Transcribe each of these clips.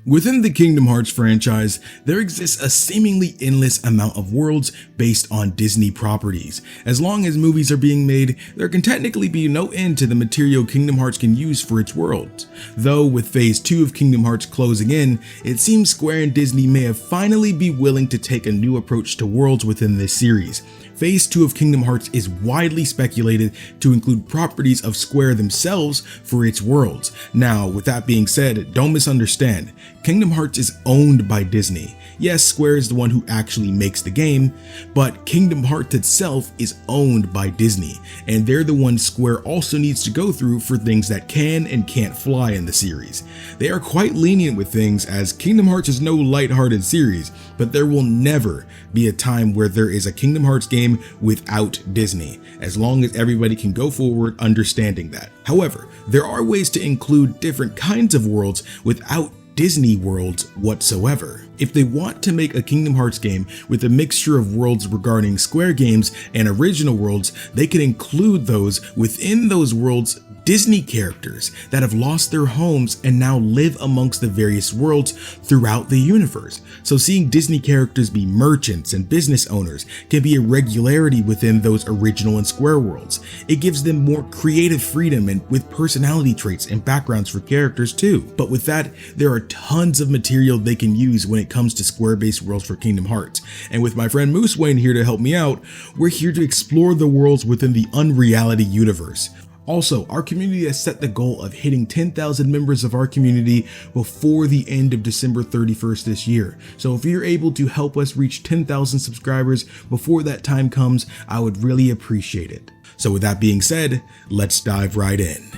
Within the Kingdom Hearts franchise, there exists a seemingly endless amount of worlds based on Disney properties. As long as movies are being made, there can technically be no end to the material Kingdom Hearts can use for its worlds. Though with Phase 2 of Kingdom Hearts closing in, it seems Square and Disney may have finally be willing to take a new approach to worlds within this series. Phase 2 of Kingdom Hearts is widely speculated to include properties of Square themselves for its worlds. Now, with that being said, don't misunderstand. Kingdom Hearts is owned by Disney. Yes, Square is the one who actually makes the game, but Kingdom Hearts itself is owned by Disney, and they're the ones Square also needs to go through for things that can and can't fly in the series. They are quite lenient with things, as Kingdom Hearts is no lighthearted series, but there will never be a time where there is a Kingdom Hearts game without Disney, as long as everybody can go forward understanding that. However, there are ways to include different kinds of worlds without Disney worlds whatsoever. If they want to make a Kingdom Hearts game with a mixture of worlds regarding Square games and original worlds, they can include those within those worlds Disney characters that have lost their homes and now live amongst the various worlds throughout the universe. So seeing Disney characters be merchants and business owners can be a regularity within those original and Square worlds. It gives them more creative freedom and with personality traits and backgrounds for characters too. But with that, there are tons of material they can use when it comes to Square-based worlds for Kingdom Hearts. And with my friend Moose Wayne here to help me out, we're here to explore the worlds within the Unreality universe. Also, our community has set the goal of hitting 10,000 members of our community before the end of December 31st this year. So if you're able to help us reach 10,000 subscribers before that time comes, I would really appreciate it. So with that being said, let's dive right in.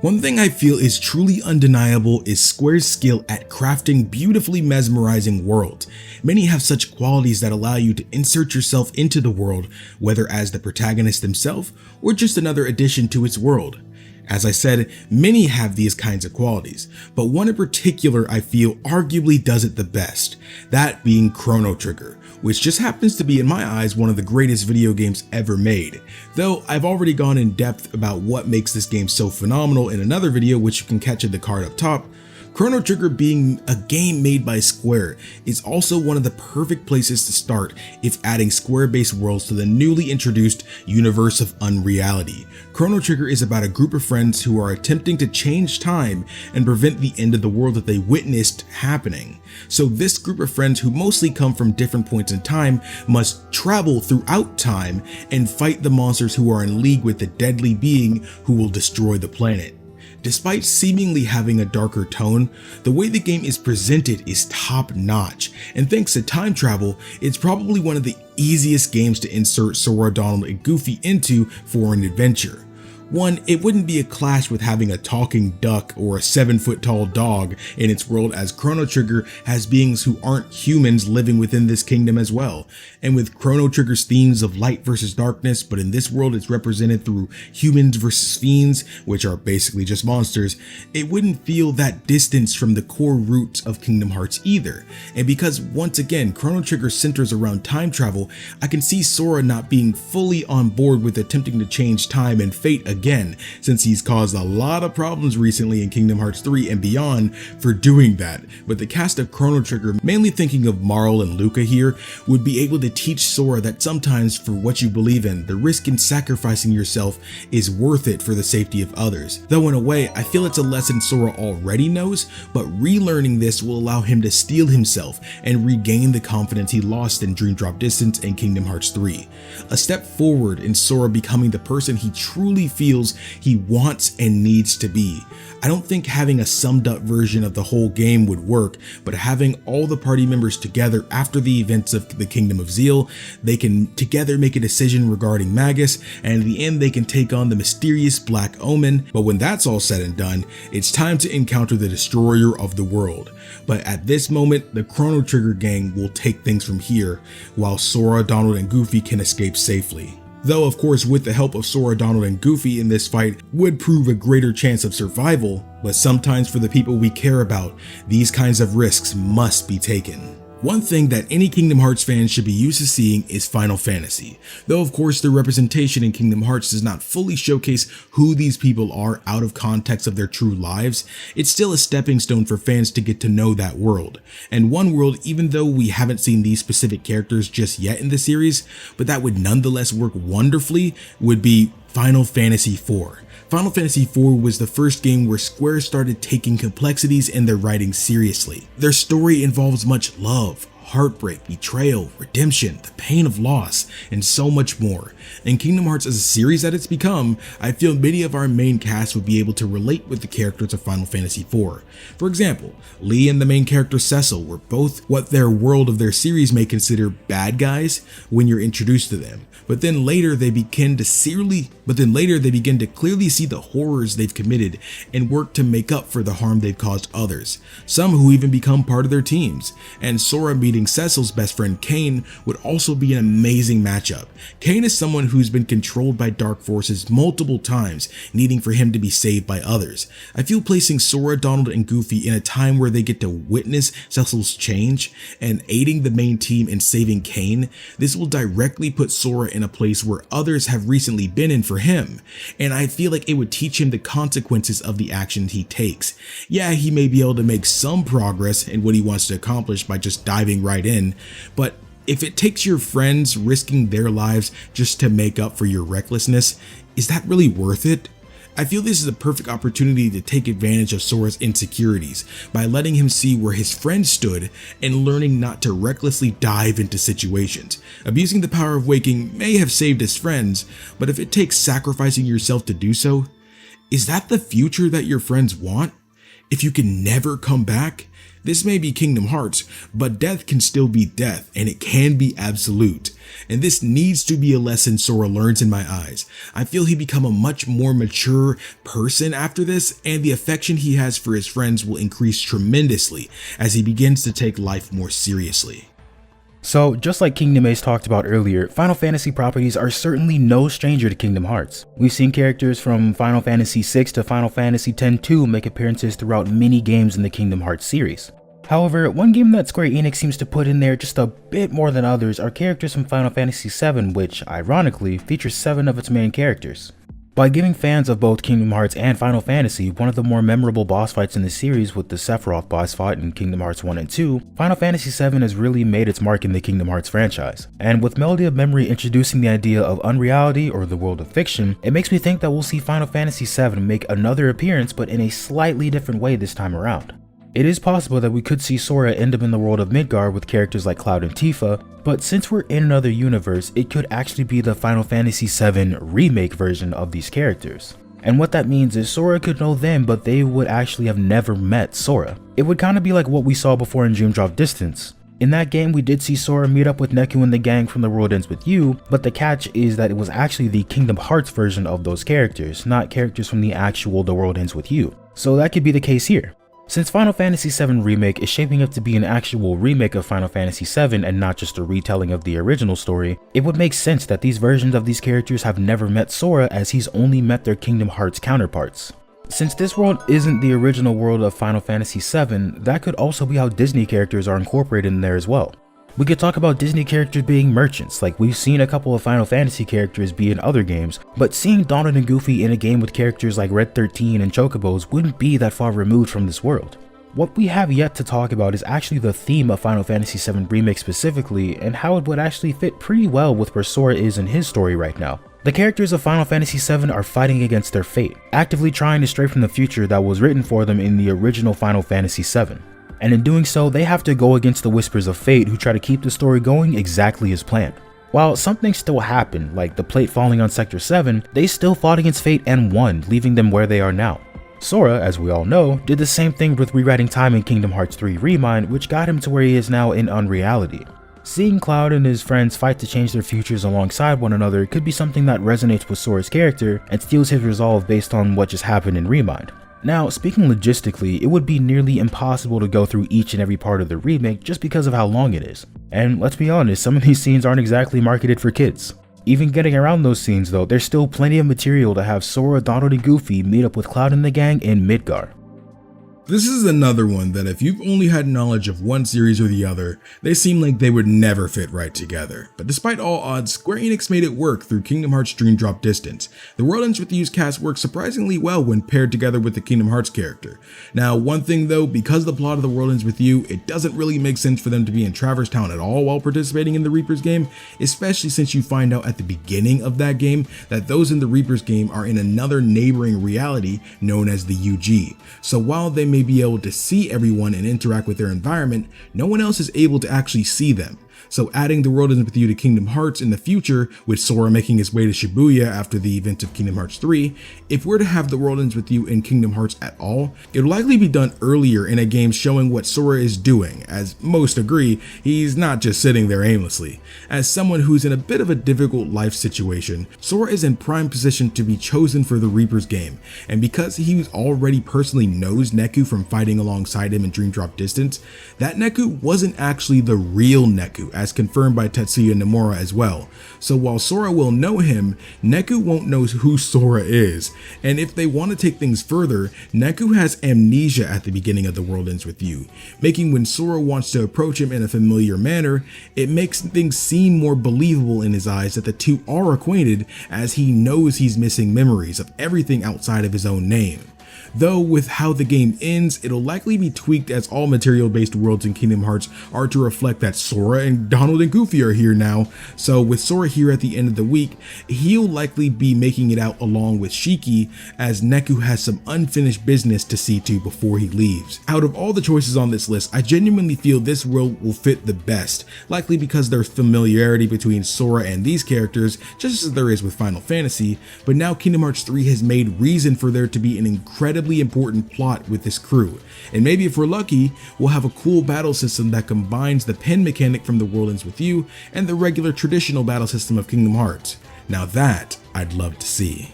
One thing I feel is truly undeniable is Square's skill at crafting beautifully mesmerizing worlds. Many have such qualities that allow you to insert yourself into the world, whether as the protagonist himself or just another addition to its world. As I said, many have these kinds of qualities, but one in particular I feel arguably does it the best, that being Chrono Trigger, which just happens to be in my eyes one of the greatest video games ever made. Though I've already gone in depth about what makes this game so phenomenal in another video, which you can catch in the card up top, Chrono Trigger being a game made by Square is also one of the perfect places to start if adding Square-based worlds to the newly introduced universe of Unreality. Chrono Trigger is about a group of friends who are attempting to change time and prevent the end of the world that they witnessed happening. So this group of friends, who mostly come from different points in time, must travel throughout time and fight the monsters who are in league with the deadly being who will destroy the planet. Despite seemingly having a darker tone, the way the game is presented is top notch, and thanks to time travel, it's probably one of the easiest games to insert Sora, Donald, and Goofy into for an adventure. One, it wouldn't be a clash with having a talking duck or a 7-foot-tall dog in its world, as Chrono Trigger has beings who aren't humans living within this kingdom as well. And with Chrono Trigger's themes of light versus darkness, but in this world it's represented through humans versus fiends, which are basically just monsters, it wouldn't feel that distance from the core roots of Kingdom Hearts either. And because once again Chrono Trigger centers around time travel, I can see Sora not being fully on board with attempting to change time and fate again, since he's caused a lot of problems recently in Kingdom Hearts 3 and beyond for doing that. But the cast of Chrono Trigger, mainly thinking of Marl and Luca here, would be able to teach Sora that sometimes for what you believe in, the risk in sacrificing yourself is worth it for the safety of others. Though in a way, I feel it's a lesson Sora already knows, but relearning this will allow him to steel himself and regain the confidence he lost in Dream Drop Distance and Kingdom Hearts 3. A step forward in Sora becoming the person he truly feels he wants and needs to be. I don't think having a summed up version of the whole game would work, but having all the party members together after the events of the Kingdom of Zeal, they can together make a decision regarding Magus, and in the end they can take on the mysterious Black Omen. But when that's all said and done, it's time to encounter the destroyer of the world. But at this moment, the Chrono Trigger gang will take things from here, while Sora, Donald, and Goofy can escape safely. Though of course with the help of Sora, Donald, and Goofy in this fight would prove a greater chance of survival, but sometimes for the people we care about, these kinds of risks must be taken. One thing that any Kingdom Hearts fan should be used to seeing is Final Fantasy. Though of course the representation in Kingdom Hearts does not fully showcase who these people are out of context of their true lives, it's still a stepping stone for fans to get to know that world. And one world, even though we haven't seen these specific characters just yet in the series, but that would nonetheless work wonderfully, would be Final Fantasy IV. Final Fantasy IV was the first game where Square started taking complexities in their writing seriously. Their story involves much love, heartbreak, betrayal, redemption, the pain of loss, and so much more. And Kingdom Hearts as a series that it's become, I feel many of our main cast would be able to relate with the characters of Final Fantasy IV. For example, Lee and the main character Cecil were both what their world of their series may consider bad guys when you're introduced to them. But then later they begin to clearly see the horrors they've committed and work to make up for the harm they've caused others, some who even become part of their teams. And Sora meeting Cecil's best friend Kain would also be an amazing matchup. Kain is someone who's been controlled by dark forces multiple times, needing for him to be saved by others. I feel placing Sora, Donald, and Goofy in a time where they get to witness Cecil's change and aiding the main team in saving Kain, this will directly put Sora in a place where others have recently been in for him, and I feel like it would teach him the consequences of the actions he takes. Yeah, he may be able to make some progress in what he wants to accomplish by just diving right in, but if it takes your friends risking their lives just to make up for your recklessness, is that really worth it? I feel this is a perfect opportunity to take advantage of Sora's insecurities by letting him see where his friends stood and learning not to recklessly dive into situations. Abusing the power of waking may have saved his friends, but if it takes sacrificing yourself to do so, is that the future that your friends want? If you can never come back? This may be Kingdom Hearts, but death can still be death, and it can be absolute. And this needs to be a lesson Sora learns in my eyes. I feel he become a much more mature person after this, and the affection he has for his friends will increase tremendously as he begins to take life more seriously. So, just like KingdomAce talked about earlier, Final Fantasy properties are certainly no stranger to Kingdom Hearts. We've seen characters from Final Fantasy VI to Final Fantasy X-2 make appearances throughout many games in the Kingdom Hearts series. However, one game that Square Enix seems to put in there just a bit more than others are characters from Final Fantasy VII, which, ironically, features 7 of its main characters. By giving fans of both Kingdom Hearts and Final Fantasy one of the more memorable boss fights in the series with the Sephiroth boss fight in Kingdom Hearts 1 and 2, Final Fantasy VII has really made its mark in the Kingdom Hearts franchise. And with Melody of Memory introducing the idea of unreality or the world of fiction, it makes me think that we'll see Final Fantasy VII make another appearance but in a slightly different way this time around. It is possible that we could see Sora end up in the world of Midgar with characters like Cloud and Tifa, but since we're in another universe, it could actually be the Final Fantasy VII remake version of these characters. And what that means is Sora could know them, but they would actually have never met Sora. It would kind of be like what we saw before in Dream Drop Distance. In that game, we did see Sora meet up with Neku and the gang from The World Ends With You, but the catch is that it was actually the Kingdom Hearts version of those characters, not characters from the actual The World Ends With You. So that could be the case here. Since Final Fantasy VII Remake is shaping up to be an actual remake of Final Fantasy VII and not just a retelling of the original story, it would make sense that these versions of these characters have never met Sora, as he's only met their Kingdom Hearts counterparts. Since this world isn't the original world of Final Fantasy VII, that could also be how Disney characters are incorporated in there as well. We could talk about Disney characters being merchants, like we've seen a couple of Final Fantasy characters be in other games, but seeing Donald and Goofy in a game with characters like Red 13 and Chocobos wouldn't be that far removed from this world. What we have yet to talk about is actually the theme of Final Fantasy VII Remake specifically, and how it would actually fit pretty well with where Sora is in his story right now. The characters of Final Fantasy VII are fighting against their fate, actively trying to stray from the future that was written for them in the original Final Fantasy VII. And in doing so, they have to go against the Whispers of Fate, who try to keep the story going exactly as planned. While something still happened, like the plate falling on Sector 7, they still fought against fate and won, leaving them where they are now. Sora, as we all know, did the same thing with rewriting time in Kingdom Hearts 3 Remind, which got him to where he is now in Unreality. Seeing Cloud and his friends fight to change their futures alongside one another could be something that resonates with Sora's character and steals his resolve based on what just happened in Remind. Now, speaking logistically, it would be nearly impossible to go through each and every part of the remake just because of how long it is. And let's be honest, some of these scenes aren't exactly marketed for kids. Even getting around those scenes though, there's still plenty of material to have Sora, Donald, and Goofy meet up with Cloud and the gang in Midgar. This is another one that if you've only had knowledge of one series or the other, they seem like they would never fit right together. But despite all odds, Square Enix made it work through Kingdom Hearts Dream Drop Distance. The World Ends With You's cast works surprisingly well when paired together with the Kingdom Hearts character. Now, one thing though, because the plot of The World Ends With You, it doesn't really make sense for them to be in Traverse Town at all while participating in the Reaper's game, especially since you find out at the beginning of that game that those in the Reaper's game are in another neighboring reality known as the UG. So while they may be able to see everyone and interact with their environment, no one else is able to actually see them. So adding The World Ends With You to Kingdom Hearts in the future, with Sora making his way to Shibuya after the event of Kingdom Hearts 3, if we're to have The World Ends With You in Kingdom Hearts at all, it'll likely be done earlier in a game showing what Sora is doing, as most agree, he's not just sitting there aimlessly. As someone who's in a bit of a difficult life situation, Sora is in prime position to be chosen for the Reaper's game, and because he already personally knows Neku from fighting alongside him in Dream Drop Distance, that Neku wasn't actually the real Neku, as confirmed by Tetsuya Nomura as well. So while Sora will know him, Neku won't know who Sora is. And if they want to take things further, Neku has amnesia at the beginning of The World Ends With You, making when Sora wants to approach him in a familiar manner, it makes things seem more believable in his eyes that the two are acquainted, as he knows he's missing memories of everything outside of his own name. Though with how the game ends, it'll likely be tweaked as all material-based worlds in Kingdom Hearts are to reflect that Sora and Donald and Goofy are here now. So with Sora here at the end of the week, he'll likely be making it out along with Shiki, as Neku has some unfinished business to see to before he leaves. Out of all the choices on this list, I genuinely feel this world will fit the best, likely because there's familiarity between Sora and these characters, just as there is with Final Fantasy, but now Kingdom Hearts 3 has made reason for there to be an incredibly important plot with this crew, and maybe if we're lucky, we'll have a cool battle system that combines the pen mechanic from The World Ends With You and the regular traditional battle system of Kingdom Hearts. Now that I'd love to see.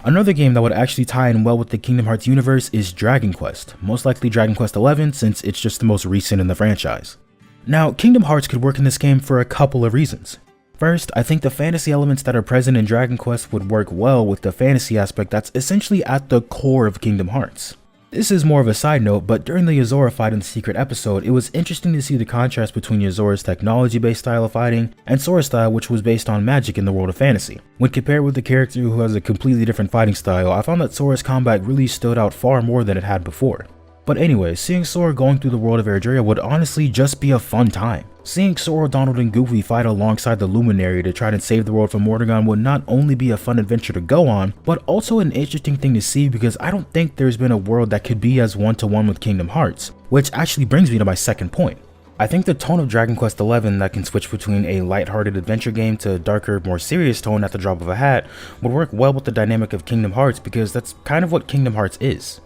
Another game that would actually tie in well with the Kingdom Hearts universe is Dragon Quest, most likely Dragon Quest XI since it's just the most recent in the franchise. Now, Kingdom Hearts could work in this game for a couple of reasons. First, I think the fantasy elements that are present in Dragon Quest would work well with the fantasy aspect that's essentially at the core of Kingdom Hearts. This is more of a side note, but during the Yozora fight in the secret episode, it was interesting to see the contrast between Yozora's technology-based style of fighting and Sora's style, which was based on magic in the world of fantasy. When compared with the character who has a completely different fighting style, I found that Sora's combat really stood out far more than it had before. But anyway, seeing Sora going through the world of Erdrea would honestly just be a fun time. Seeing Sora, Donald, and Goofy fight alongside the Luminary to try to save the world from Mordegon would not only be a fun adventure to go on, but also an interesting thing to see because I don't think there's been a world that could be as one-to-one with Kingdom Hearts, which actually brings me to my second point. I think the tone of Dragon Quest XI that can switch between a lighthearted adventure game to a darker, more serious tone at the drop of a hat would work well with the dynamic of Kingdom Hearts because that's kind of what Kingdom Hearts is.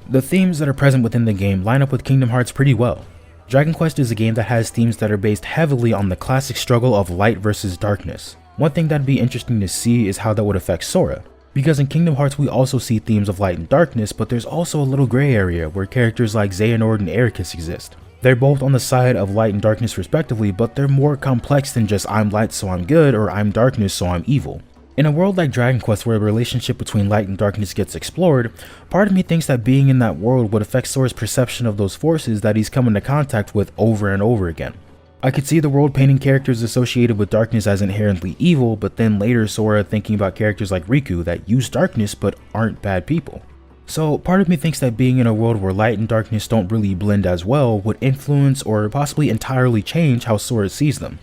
The themes that are present within the game line up with Kingdom Hearts pretty well. Dragon Quest is a game that has themes that are based heavily on the classic struggle of light versus darkness. One thing that'd be interesting to see is how that would affect Sora, because in Kingdom Hearts we also see themes of light and darkness, but there's also a little gray area where characters like Xehanort and Ericus exist. They're both on the side of light and darkness respectively, but they're more complex than just I'm light so I'm good or I'm darkness so I'm evil. In a world like Dragon Quest where the relationship between light and darkness gets explored, part of me thinks that being in that world would affect Sora's perception of those forces that he's come into contact with over and over again. I could see the world painting characters associated with darkness as inherently evil, but then later Sora thinking about characters like Riku that use darkness but aren't bad people. So part of me thinks that being in a world where light and darkness don't really blend as well would influence or possibly entirely change how Sora sees them.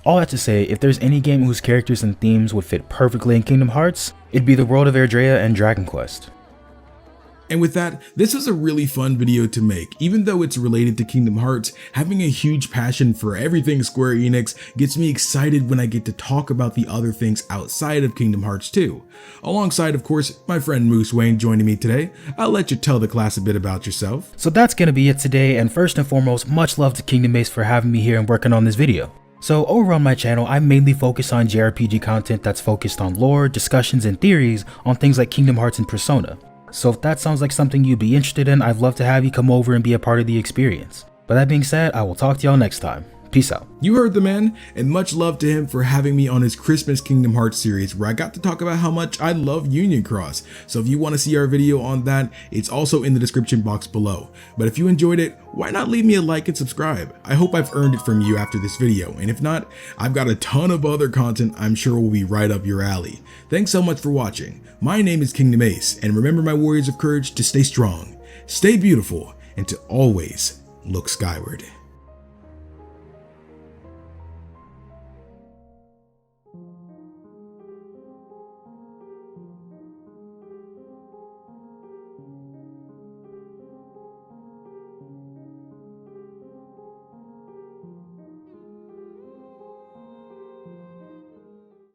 All that to say, if there's any game whose characters and themes would fit perfectly in Kingdom Hearts, it'd be the world of Erdrea and Dragon Quest. And with that, this was a really fun video to make. Even though it's related to Kingdom Hearts, having a huge passion for everything Square Enix gets me excited when I get to talk about the other things outside of Kingdom Hearts 2. Alongside, of course, my friend Moose Wayne joining me today. I'll let you tell the class a bit about yourself. So that's gonna be it today, and first and foremost, much love to KingdomAce for having me here and working on this video. So over on my channel, I mainly focus on JRPG content that's focused on lore, discussions, and theories on things like Kingdom Hearts and Persona. So if that sounds like something you'd be interested in, I'd love to have you come over and be a part of the experience. But that being said, I will talk to y'all next time. Peace out. You heard the man, and much love to him for having me on his Christmas Kingdom Hearts series where I got to talk about how much I love Union Cross. So if you want to see our video on that, it's also in the description box below. But if you enjoyed it, why not leave me a like and subscribe? I hope I've earned it from you after this video, and if not, I've got a ton of other content I'm sure will be right up your alley. Thanks so much for watching. My name is KingdomAce, and remember, my warriors of courage, to stay strong, stay beautiful, and to always look skyward.